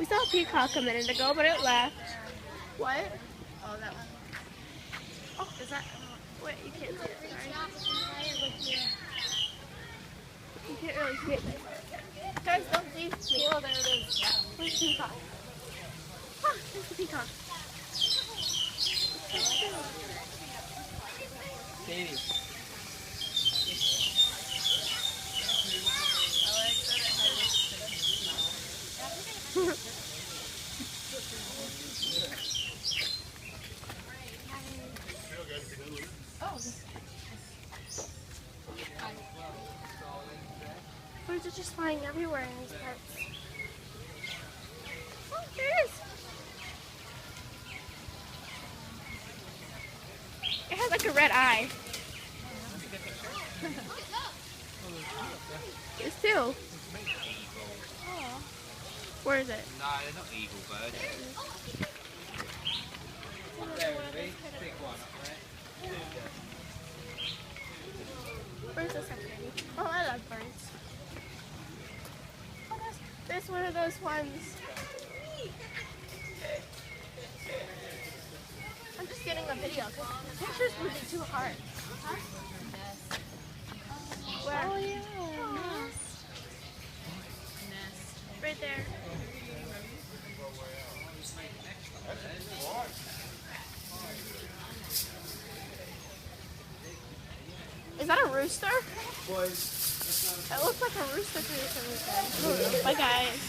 We saw a peacock a minute ago, but it left. What? Oh, that one. Oh, is that? Wait, you can't see it. Sorry. You can't really see it. Guys, don't leave me. Oh, there it is. Where's the peacock? Ah, there's the peacock. Katie. Birds are just flying everywhere in these parts. Oh, there it is. It has like a red eye. It's two. Oh. Where is it? No, they're not eagle birds. There it is. Big one up there. Birds are so pretty. Oh, I love birds. Oh, there's one of those ones. I'm just getting a video because the pictures would be too hard. Huh? Where? Oh, yeah. Oh, Nest. right there. Is that a rooster? It looks like a rooster to me for some reason. Bye guys.